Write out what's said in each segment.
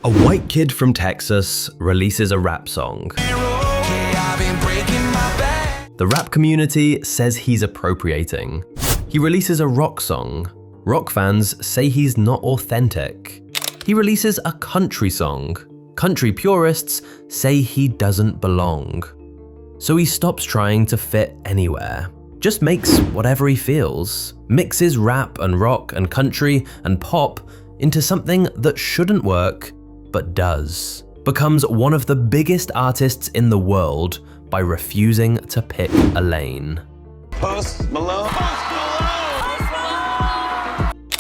A white kid from Texas releases a rap song. The rap community says he's appropriating. He releases a rock song. Rock fans say he's not authentic. He releases a country song. Country purists say he doesn't belong. So he stops trying to fit anywhere. Just makes whatever he feels. Mixes rap and rock and country and pop into something that shouldn't work, but does. Becomes one of the biggest artists in the world by refusing to pick a lane. Post Malone.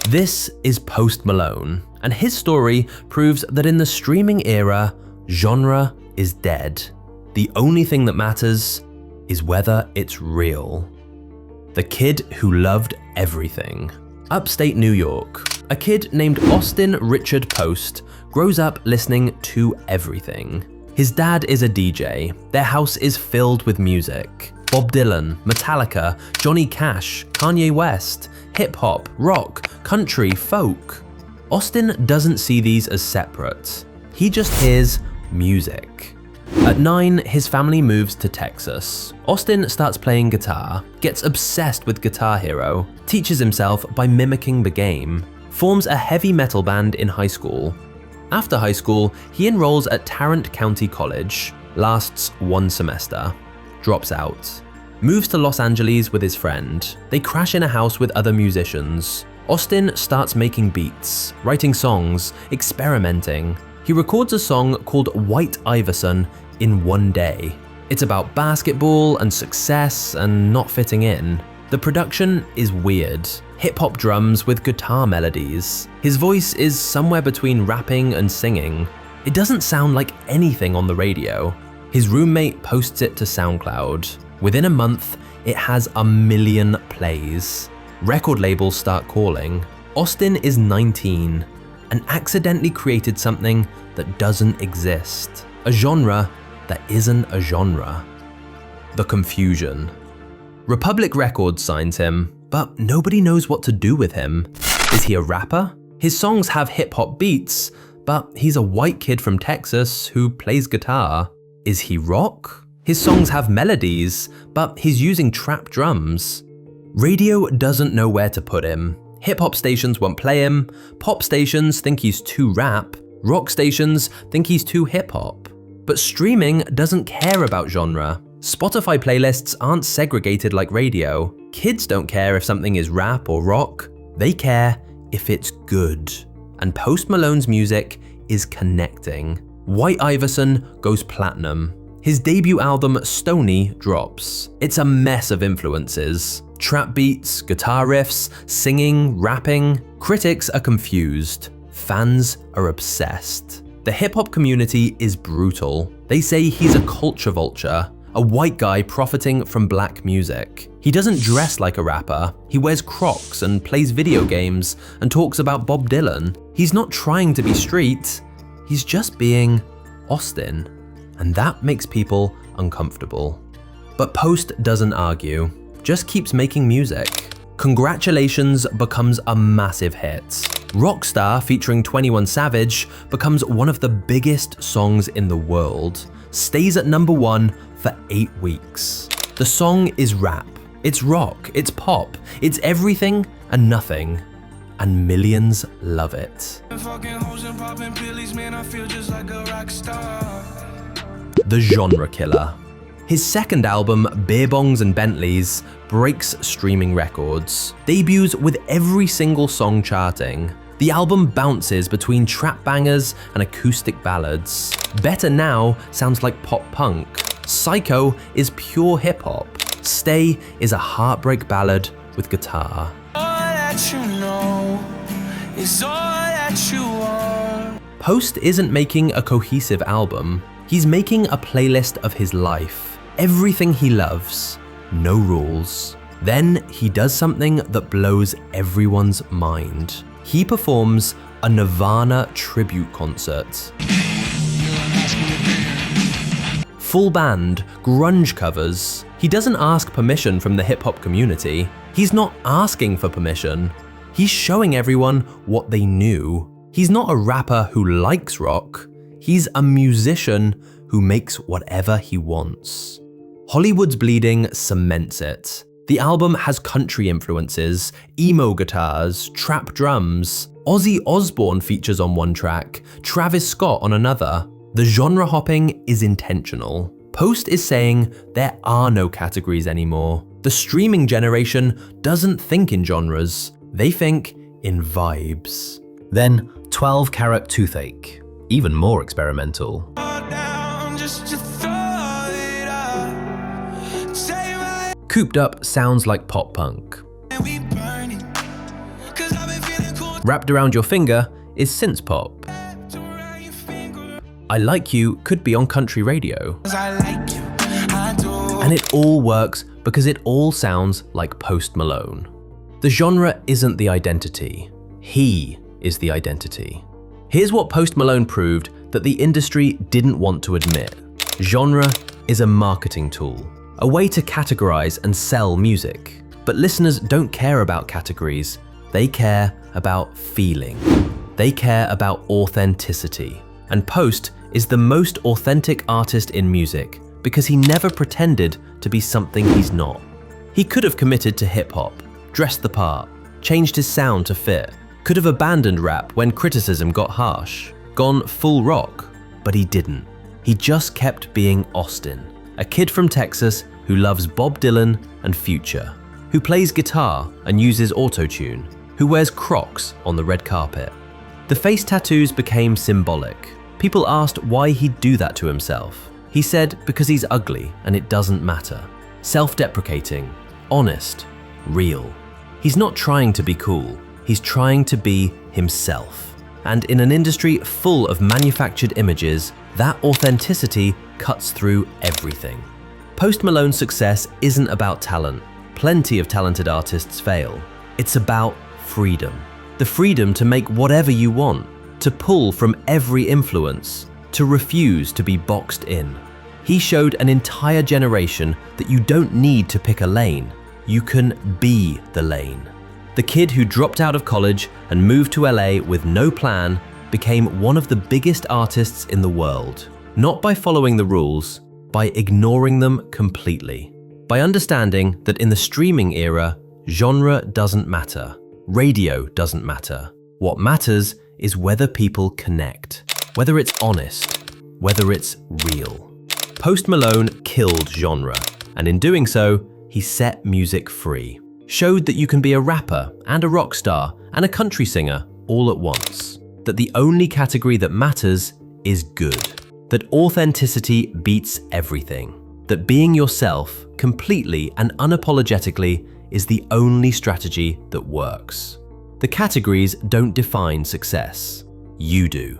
This is Post Malone, and his story proves that in the streaming era, genre is dead. The only thing that matters is whether it's real. The kid who loved everything. Upstate New York. A kid named Austin Richard Post grows up listening to everything. His dad is a DJ. Their house is filled with music. Bob Dylan, Metallica, Johnny Cash, Kanye West, hip-hop, rock, country, folk. Austin doesn't see these as separate. He just hears music. At 9, his family moves to Texas. Austin starts playing guitar, gets obsessed with Guitar Hero, teaches himself by mimicking the game, forms a heavy metal band in high school. After high school, he enrolls at Tarrant County College, lasts 1 semester, drops out, moves to Los Angeles with his friend. They crash in a house with other musicians. Austin starts making beats, writing songs, experimenting. He records a song called White Iverson in 1 day. It's about basketball and success and not fitting in. The production is weird. Hip-hop drums with guitar melodies. His voice is somewhere between rapping and singing. It doesn't sound like anything on the radio. His roommate posts it to SoundCloud. Within a month, it has 1 million plays. Record labels start calling. Austin is 19 and accidentally created something that doesn't exist. A genre that isn't a genre. The confusion. Republic Records signs him, but nobody knows what to do with him. Is he a rapper? His songs have hip-hop beats, but he's a white kid from Texas who plays guitar. Is he rock? His songs have melodies, but he's using trap drums. Radio doesn't know where to put him. Hip-hop stations won't play him, pop stations think he's too rap, rock stations think he's too hip-hop. But streaming doesn't care about genre. Spotify playlists aren't segregated like radio. Kids don't care if something is rap or rock. They care if it's good. And Post Malone's music is connecting. White Iverson goes platinum. His debut album, Stoney, drops. It's a mess of influences. Trap beats, guitar riffs, singing, rapping. Critics are confused. Fans are obsessed. The hip-hop community is brutal. They say he's a culture vulture, a white guy profiting from black music. He doesn't dress like a rapper. He wears Crocs and plays video games and talks about Bob Dylan. He's not trying to be street. He's just being Austin. And that makes people uncomfortable. But Post doesn't argue, just keeps making music. Congratulations becomes a massive hit. Rockstar featuring 21 Savage becomes one of the biggest songs in the world. Stays at #1 for 8 weeks. The song is rap, it's rock, it's pop, it's everything and nothing. And millions love it. The genre killer. His second album, Beerbongs and Bentleys, breaks streaming records. Debuts with every single song charting. The album bounces between trap bangers and acoustic ballads. Better Now sounds like pop punk. Psycho is pure hip hop. Stay is a heartbreak ballad with guitar. All that you know is all that you are. Post isn't making a cohesive album. He's making a playlist of his life. Everything he loves. No rules. Then he does something that blows everyone's mind. He performs a Nirvana tribute concert. Full band, grunge covers. He doesn't ask permission from the hip-hop community. He's not asking for permission. He's showing everyone what they knew. He's not a rapper who likes rock, he's a musician who makes whatever he wants. Hollywood's Bleeding cements it. The album has country influences, emo guitars, trap drums. Ozzy Osbourne features on one track, Travis Scott on another. The genre hopping is intentional. Post is saying there are no categories anymore. The streaming generation doesn't think in genres, they think in vibes. Then 12 Carat Toothache, even more experimental. Cooped Up sounds like pop punk. Wrapped Around Your Finger is synth pop. I Like You could be on country radio. And it all works because it all sounds like Post Malone. The genre isn't the identity. He is the identity. Here's what Post Malone proved that the industry didn't want to admit. Genre is a marketing tool, a way to categorize and sell music. But listeners don't care about categories. They care about feeling. They care about authenticity. And Post is the most authentic artist in music because he never pretended to be something he's not. He could have committed to hip-hop, dressed the part, changed his sound to fit, could have abandoned rap when criticism got harsh, gone full rock, but he didn't. He just kept being Austin, a kid from Texas who loves Bob Dylan and Future, who plays guitar and uses auto-tune, who wears Crocs on the red carpet. The face tattoos became symbolic. People asked why he'd do that to himself. He said because he's ugly and it doesn't matter. Self-deprecating, honest, real. He's not trying to be cool, he's trying to be himself. And in an industry full of manufactured images, that authenticity cuts through everything. Post Malone's success isn't about talent. Plenty of talented artists fail. It's about freedom. The freedom to make whatever you want, to pull from every influence, to refuse to be boxed in. He showed an entire generation that you don't need to pick a lane. You can be the lane. The kid who dropped out of college and moved to LA with no plan became one of the biggest artists in the world. Not by following the rules, by ignoring them completely. By understanding that in the streaming era, genre doesn't matter. Radio doesn't matter. What matters is whether people connect, whether it's honest, whether it's real. Post Malone killed genre, and in doing so, he set music free. Showed that you can be a rapper and a rock star and a country singer all at once. That the only category that matters is good. That authenticity beats everything. That being yourself completely and unapologetically is the only strategy that works. The categories don't define success. You do.